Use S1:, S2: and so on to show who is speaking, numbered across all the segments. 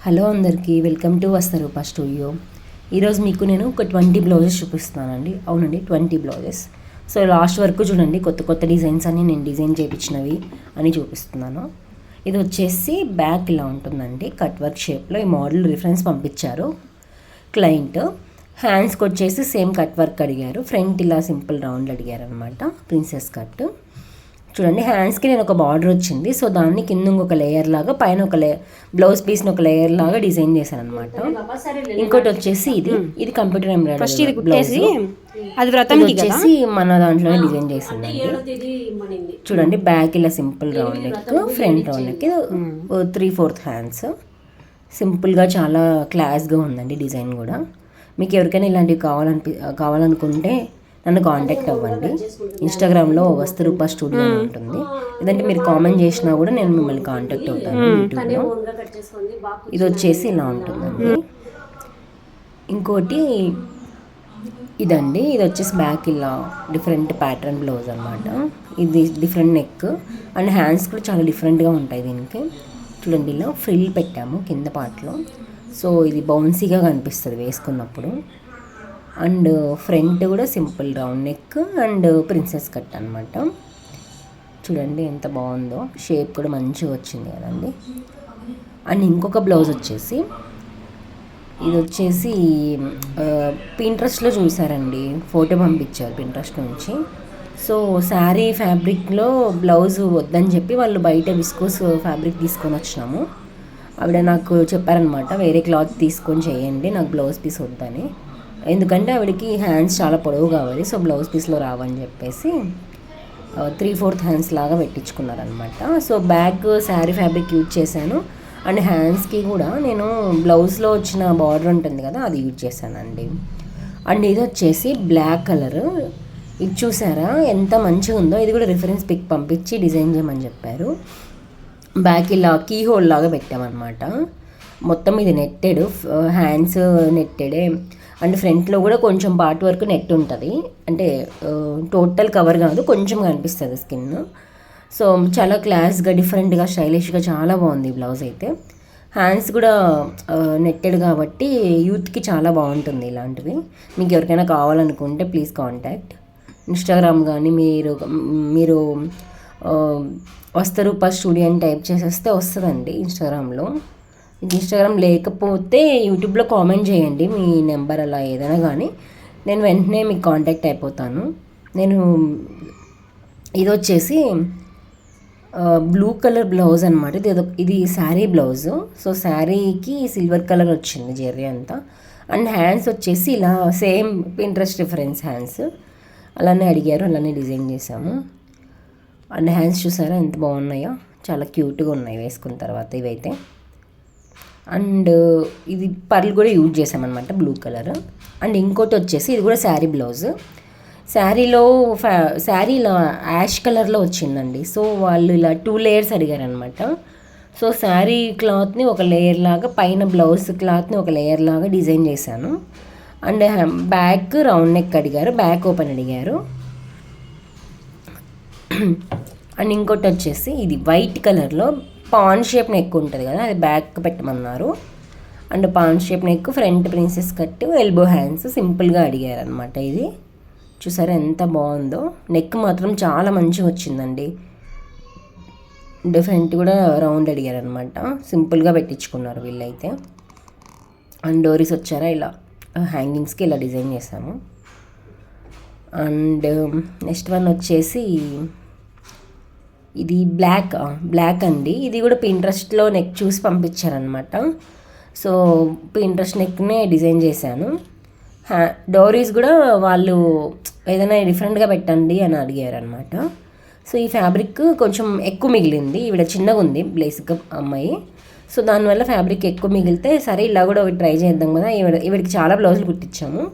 S1: Hello అందరికీ, welcome to వస్తరూప studio. ఈరోజు మీకు నేను ఒక 20 బ్లౌజెస్ చూపిస్తున్నానండి. అవునండి, 20 బ్లౌజెస్. సో లాస్ట్ వరకు చూడండి, కొత్త కొత్త డిజైన్స్ అన్ని నేను డిజైన్ చేయించినవి అని చూపిస్తున్నాను. ఇది వచ్చేసి బ్యాక్ ఇలా ఉంటుందండి, కట్ వర్క్ షేప్లో. ఈ మోడల్ రిఫరెన్స్ పంపించారు క్లయింట్. హ్యాండ్స్కి వచ్చేసి సేమ్ కట్ వర్క్ అడిగారు. ఫ్రంట్ ఇలా సింపుల్ రౌండ్ అడిగారు అనమాట, ప్రిన్సెస్ కట్. చూడండి, హ్యాండ్స్కి నేను ఒక బార్డర్ వచ్చింది. సో దాన్ని కింద ఒక లేయర్ లాగా, పైన ఒక బ్లౌజ్ పీస్ని ఒక లేయర్ లాగా డిజైన్ చేశాను అనమాట. ఇంకోటి వచ్చేసి ఇది కంప్యూటర్ ఎంబ్రాయిడరీ బ్లౌజ్. అది వచ్చేసి మన దాంట్లోనే డిజైన్ చేసిందండి. చూడండి, బ్యాక్ ఇలా simple round neck, front round neck, 3/4 hands. సింపుల్గా చాలా క్లాస్గా ఉందండి డిజైన్ కూడా. మీకు ఎవరికైనా ఇలాంటివి కావాలనుకుంటే నన్ను కాంటాక్ట్ అవ్వండి. ఇన్స్టాగ్రామ్లో వస్తరూప స్టూడియో అని ఉంటుంది. లేదంటే మీరు కామెంట్ చేసినా కూడా నేను మిమ్మల్ని కాంటాక్ట్ అవుతాను యూట్యూబ్లో. ఇది వచ్చేసి ఇలా ఉంటుందండి. ఇంకోటి ఇదండి, ఇది వచ్చేసి బ్యాక్ ఇలా డిఫరెంట్ ప్యాటర్న్ బ్లౌజ్ అనమాట. ఇది డిఫరెంట్ నెక్ అండ్ హ్యాండ్స్ కూడా చాలా డిఫరెంట్గా ఉంటాయి దీనికి. చూడండి, ఇలా ఫ్రిల్ పెట్టాము కింద పార్ట్లో. సో ఇది బౌన్సీగా కనిపిస్తుంది వేసుకున్నప్పుడు. అండ్ ఫ్రంట్ కూడా simple round neck and princess cut అనమాట. చూడండి ఎంత బాగుందో, షేప్ కూడా మంచిగా వచ్చింది కదండి. అండ్ ఇంకొక బ్లౌజ్ వచ్చేసి ఇది వచ్చేసి పింట్రెస్ట్లో చూసారండి, ఫోటో పంపించారు పింట్రెస్ట్ నుంచి. సో శారీ ఫ్యాబ్రిక్లో బ్లౌజ్ వద్దని చెప్పి వాళ్ళు బయట విస్కోస్ ఫ్యాబ్రిక్ తీసుకొని వచ్చినాము. ఆవిడ నాకు చెప్పారనమాట, వేరే క్లాత్ తీసుకొని చేయండి, నాకు బ్లౌజ్ పీస్ వద్దని. ఎందుకంటే ఆవిడకి హ్యాండ్స్ చాలా పొడవు కావాలి, సో బ్లౌజ్ పీస్లో రావని చెప్పేసి 3/4 హ్యాండ్స్ లాగా పెట్టించుకున్నారనమాట. So back sari fabric use చేశాను. అండ్ హ్యాండ్స్కి కూడా నేను బ్లౌజ్లో వచ్చిన బార్డర్ ఉంటుంది కదా, అది యూజ్ చేశానండి. అండ్ ఇది వచ్చేసి బ్లాక్ కలర్. ఇది చూసారా ఎంత మంచిగా ఉందో. ఇది కూడా రిఫరెన్స్ పిక్ పంపించి డిజైన్ చేయమని చెప్పారు. బ్యాక్ ఇలా కీ హోల్ లాగా పెట్టామన్నమాట. మొత్తం ఇది నెట్టెడ్, హ్యాండ్స్ నెట్టెడే. అండ్ ఫ్రంట్లో కూడా కొంచెం పార్ట్ వరకు నెట్ ఉంటుంది, అంటే టోటల్ కవర్ కాదు, కొంచెం కనిపిస్తుంది స్కిన్. సో చాలా క్లాస్గా, డిఫరెంట్గా, స్టైలిష్గా చాలా బాగుంది ఈ బ్లౌజ్ అయితే. హ్యాండ్స్ కూడా నెట్టెడ్ కాబట్టి యూత్కి చాలా బాగుంటుంది ఇలాంటివి. మీకు ఎవరికైనా కావాలనుకుంటే ప్లీజ్ కాంటాక్ట్. ఇన్స్టాగ్రామ్ కానీ మీరు వస్తరూప స్టూడియో అని టైప్ చేసేస్తే వస్తుందండి ఇన్స్టాగ్రామ్లో. ఇన్స్టాగ్రామ్ లేకపోతే యూట్యూబ్లో కామెంట్ చేయండి, మీ నెంబర్ అలా ఏదైనా కానీ, నేను వెంటనే మీకు కాంటాక్ట్ అయిపోతాను. ఇది వచ్చేసి బ్లూ కలర్ బ్లౌజ్ అనమాట. ఇది శారీ బ్లౌజ్. సో శారీకి సిల్వర్ కలర్ వచ్చింది జెర్రీ అంతా. అండ్ హ్యాండ్స్ వచ్చేసి ఇలా సేమ్ పింట్రెస్ట్ రిఫరెన్స్ హ్యాండ్స్ అలానే అడిగారు, అలానే డిజైన్ చేసాము. అండ్ హ్యాండ్స్ చూసారా ఎంత బాగున్నాయో, చాలా క్యూట్గా ఉన్నాయి వేసుకున్న తర్వాత ఇవైతే. అండ్ ఇది పర్ల్ కూడా యూజ్ చేసామన్నమాట, బ్లూ కలర్. అండ్ ఇంకోటి వచ్చేసి ఇది కూడా శారీ బ్లౌజ్. శారీ ఇలా యాష్ కలర్లో వచ్చిందండి. సో వాళ్ళు ఇలా 2 లేయర్స్ అడిగారనమాట. సో శారీ క్లాత్ని ఒక లేయర్ లాగా, పైన బ్లౌజ్ క్లాత్ని ఒక లేయర్ లాగా డిజైన్ చేశాను. అండ్ బ్యాక్ రౌండ్ నెక్ అడిగారు, బ్యాక్ ఓపెన్ అడిగారు. అండ్ ఇంకోటి వచ్చేసి ఇది వైట్ కలర్లో పాన్ షేప్ నెక్ ఉంటుంది కదా, అది బ్యాక్ పెట్టమన్నారు. And pan shape neck, front princess cut, elbow hands సింపుల్గా అడిగారు అనమాట. ఇది చూసారా ఎంత బాగుందో. నెక్ మాత్రం చాలా మంచిగా వచ్చిందండి. ఫ్రంట్ కూడా రౌండ్ అడిగారు అనమాట, సింపుల్గా పెట్టించుకున్నారు వీళ్ళైతే. అండ్ డోరీస్ వచ్చారా, ఇలా హ్యాంగింగ్స్కి ఇలా డిజైన్ చేసాము. అండ్ నెక్స్ట్ వన్ వచ్చేసి ఇది బ్లాక్ అండి. ఇది కూడా పింట్రెస్ట్లో నెక్ చూసి పంపించారనమాట. సో పింట్రెస్ట్ నెక్నే డిజైన్ చేశాను. డోరీస్ కూడా వాళ్ళు ఏదైనా డిఫరెంట్గా పెట్టండి అని అడిగారు అనమాట. సో ఈ ఫ్యాబ్రిక్ కొంచెం ఎక్కువ మిగిలింది, ఈవిడ చిన్నగా ఉంది బేసిక్గా అమ్మాయి. సో దానివల్ల ఫ్యాబ్రిక్ ఎక్కువ మిగిలితే సరే ఇలా కూడా ఒకటి ట్రై చేద్దాం కదా, ఈవిడికి చాలా బ్లౌజులు కుట్టించాము.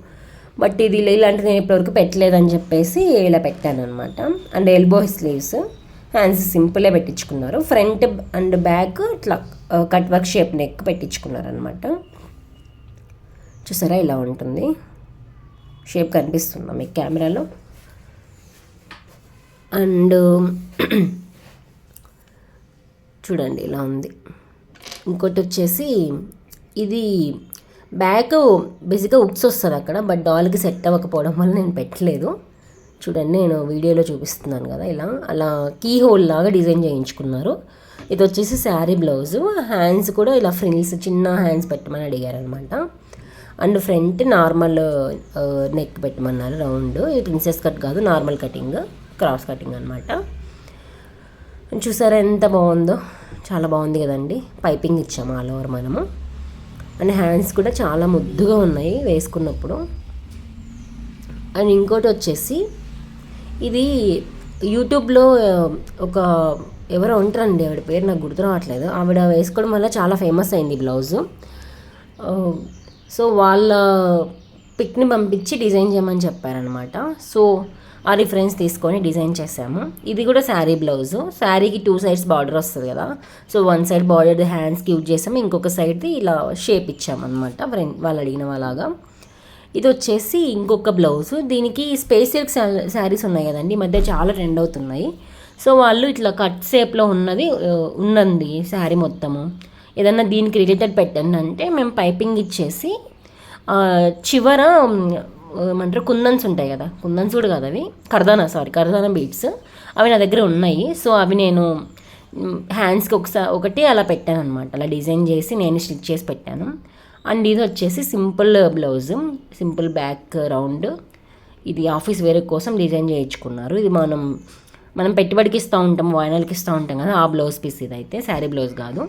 S1: బట్ ఇది ఇలాంటిది నేను ఇప్పటివరకు పెట్టలేదని చెప్పేసి ఇలా పెట్టాను అనమాట. అండ్ ఎల్బో స్లీవ్స్, హ్యాండ్స్ సింపుల్గా పెట్టించుకున్నారు. ఫ్రంట్ అండ్ బ్యాక్ ఇట్లా కట్ వర్క్ షేప్ నెక్ పెట్టించుకున్నారు అనమాట. చూసారా ఇలా ఉంటుంది, షేప్ కనిపిస్తుందా మీకు కెమెరాలో. అండ్ చూడండి ఇలా ఉంది. ఇంకోటి వచ్చేసి ఇది బ్యాక్ బేసిక్గా ఉక్స్ వస్తుంది అక్కడ, బట్ డాల్కి సెట్ అవ్వకపోవడం వల్ల నేను పెట్టలేదు. చూడండి నేను వీడియోలో చూపిస్తున్నాను కదా, ఇలా అలా కీ హోల్ లాగా డిజైన్ చేయించుకున్నారు. ఇది వచ్చేసి శారీ బ్లౌజు. హ్యాండ్స్ కూడా ఇలా ఫ్రిల్స్ చిన్న హ్యాండ్స్ పెట్టమని అడిగారనమాట. అండ్ ఫ్రంట్ నార్మల్ నెక్ పెట్టమన్నారు రౌండ్. ఇది ప్రిన్సెస్ కట్ కాదు, నార్మల్ కటింగ్, క్రాస్ కటింగ్ అనమాట. చూసారా ఎంత బాగుందో, చాలా బాగుంది కదండి. పైపింగ్ ఇచ్చాము ఆల్ ఓవర్ మనము. అండ్ హ్యాండ్స్ కూడా చాలా ముద్దుగా ఉన్నాయి వేసుకున్నప్పుడు. అండ్ ఇంకోటి వచ్చేసి ఇది యూట్యూబ్లో ఒక ఎవరో ఉంటారండి, ఆవిడ పేరు నాకు గుర్తు రావట్లేదు, ఆవిడ వేసుకోవడం వల్ల చాలా ఫేమస్ అయింది ఈ బ్లౌజు. సో వాళ్ళ పిక్ని పంపించి డిజైన్ చేయమని చెప్పారనమాట. సో ఆ రిఫరెన్స్ తీసుకొని డిజైన్ చేసాము. ఇది కూడా శారీ బ్లౌజు. శారీకి 2 సైడ్స్ బార్డర్ వస్తుంది కదా, సో 1 సైడ్ బార్డర్ హ్యాండ్స్కి యూజ్ చేసాము, ఇంకొక సైడ్ది ఇలా షేప్ ఇచ్చామన్నమాట వాళ్ళు అడిగిన వాళ్ళగా. ఇది వచ్చేసి ఇంకొక బ్లౌజు. దీనికి స్పేస్ సిల్క్ శారీస్ ఉన్నాయి కదండి, ఈ మధ్య చాలా ట్రెండ్ అవుతున్నాయి. సో వాళ్ళు ఇట్లా కట్ షేప్లో ఉన్నది శారీ మొత్తము, ఏదన్నా దీనికి రిలేటెడ్ పెట్టండి అంటే మేము పైపింగ్ ఇచ్చేసి చివర ఏమంటారు కుందన్స్ ఉంటాయి కదా, కుందన్స్ కూడా కాదు అవి కర్దానా బీడ్స్, అవి నా దగ్గర ఉన్నాయి. సో అవి నేను హ్యాండ్స్కి ఒకటి అలా పెట్టాను అనమాట, అలా డిజైన్ చేసి నేను స్టిచ్ చేసి పెట్టాను. అండ్ ఇది వచ్చేసి simple blouse, simple back round. ఇది ఆఫీస్ వేరే కోసం డిజైన్ చేయించుకున్నారు. ఇది మనం పెట్టుబడికి ఇస్తూ ఉంటాం, వాయినాలకి ఇస్తూ ఉంటాం కదా, ఆ బ్లౌజ్ పీస్ ఇదైతే శారీ బ్లౌజ్ కాదు.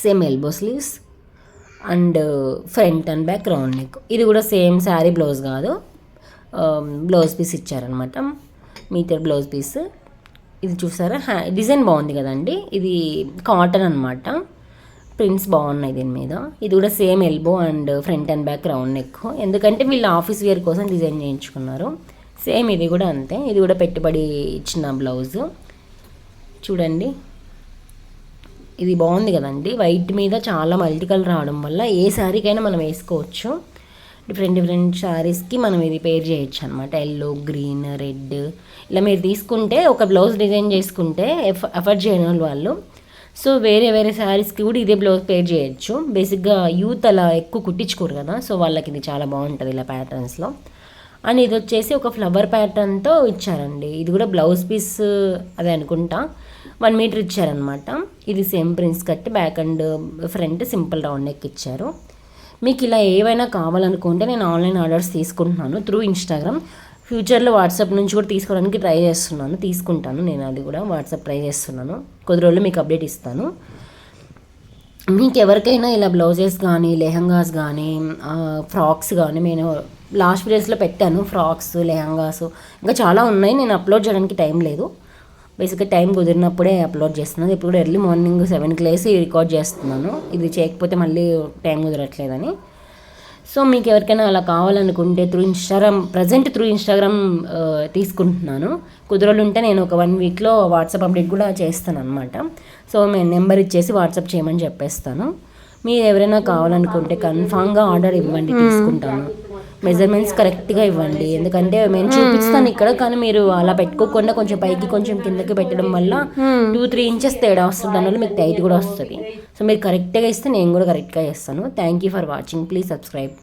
S1: Same elbow sleeves and front and back round neck. ఇది కూడా సేమ్ శారీ బ్లౌజ్ కాదు, బ్లౌజ్ పీస్ ఇచ్చారనమాట, మీటర్ బ్లౌజ్ పీస్. ఇది చూసారా డిజైన్ బాగుంది కదండి. ఇది కాటన్ అనమాట, ప్రింట్స్ బాగున్నాయి దీని మీద. ఇది కూడా same elbow and front and back round neck, ఎందుకంటే వీళ్ళు ఆఫీస్ వేర్ కోసం డిజైన్ చేయించుకున్నారు. సేమ్ ఇది కూడా అంతే, ఇది కూడా పెట్టుబడి ఇచ్చిన బ్లౌజు. చూడండి ఇది బాగుంది కదండి. వైట్ మీద చాలా మల్టీ కలర్ రావడం వల్ల ఏ శారీకైనా మనం వేసుకోవచ్చు. డిఫరెంట్ శారీస్కి మనం ఇది పేర్ చేయొచ్చు అనమాట. ఎల్లో, గ్రీన్, రెడ్ ఇలా మీరు తీసుకుంటే ఒక బ్లౌజ్ డిజైన్ చేసుకుంటే ఎఫర్ట్ చేయని వాళ్ళు సో వేరే శారీస్కి కూడా ఇదే బ్లౌజ్ పేర్ చేయొచ్చు. బేసిక్గా యూత్ అలా ఎక్కువ కుట్టించుకోరు కదా, సో వాళ్ళకి ఇది చాలా బాగుంటుంది ఇలా ప్యాటర్న్స్లో. అండ్ ఇది వచ్చేసి ఒక ఫ్లవర్ ప్యాటర్న్తో ఇచ్చారండి. ఇది కూడా బ్లౌజ్ పీస్ అదే అనుకుంటా, 1 మీటర్ ఇచ్చారనమాట. ఇది same prince cut, back and front simple round neck ఇచ్చారు. మీకు ఇలా ఏవైనా కావాలనుకుంటే నేను ఆన్లైన్ ఆర్డర్స్ తీసుకుంటున్నాను త్రూ ఇన్స్టాగ్రామ్. ఫ్యూచర్లో వాట్సాప్ నుంచి కూడా తీసుకోవడానికి ట్రై చేస్తున్నాను, తీసుకుంటాను నేను, అది కూడా వాట్సాప్ ట్రై చేస్తున్నాను. కొద్ది రోజుల్లో మీకు అప్డేట్ ఇస్తాను. మీకు ఎవరికైనా ఇలా బ్లౌజెస్ కానీ, లెహంగాస్ కానీ, ఫ్రాక్స్ కానీ, నేను లాస్ట్ వీడియోస్లో పెట్టాను ఫ్రాక్స్, లెహంగాస్, ఇంకా చాలా ఉన్నాయి. నేను అప్లోడ్ చేయడానికి టైం లేదు, బేసిక్గా టైం కుదిరినప్పుడే అప్లోడ్ చేస్తున్నాను. ఇప్పుడు కూడా ఎర్లీ మార్నింగ్ 7కి లేసి రికార్డ్ చేస్తున్నాను, ఇది చేయకపోతే మళ్ళీ టైం కుదరట్లేదని. సో మీకు ఎవరికైనా అలా కావాలనుకుంటే ప్రజెంట్ త్రూ ఇన్స్టాగ్రామ్ తీసుకుంటున్నాను. కుదరలు ఉంటే నేను ఒక 1 వీక్లో వాట్సాప్ అప్డేట్ కూడా చేస్తాను అనమాట. సో మేము నెంబర్ ఇచ్చేసి వాట్సాప్ చేయమని చెప్పేస్తాను. మీరు ఎవరైనా కావాలనుకుంటే కన్ఫామ్గా ఆర్డర్ ఇవ్వండి, తీసుకుంటాను. మెజర్మెంట్స్ కరెక్ట్గా ఇవ్వండి, ఎందుకంటే నేను చూపిస్తాను ఇక్కడ, కానీ మీరు అలా పెట్టుకోకుండా కొంచెం పైకి కొంచెం కిందకి పెట్టడం వల్ల 2-3 ఇంచెస్ తేడా వస్తుంది, దానివల్ల మీకు టైట్ కూడా వస్తుంది. సో మీరు కరెక్ట్గా ఇస్తే నేను కూడా కరెక్ట్గా చేస్తాను. Thank you for watching, please subscribe.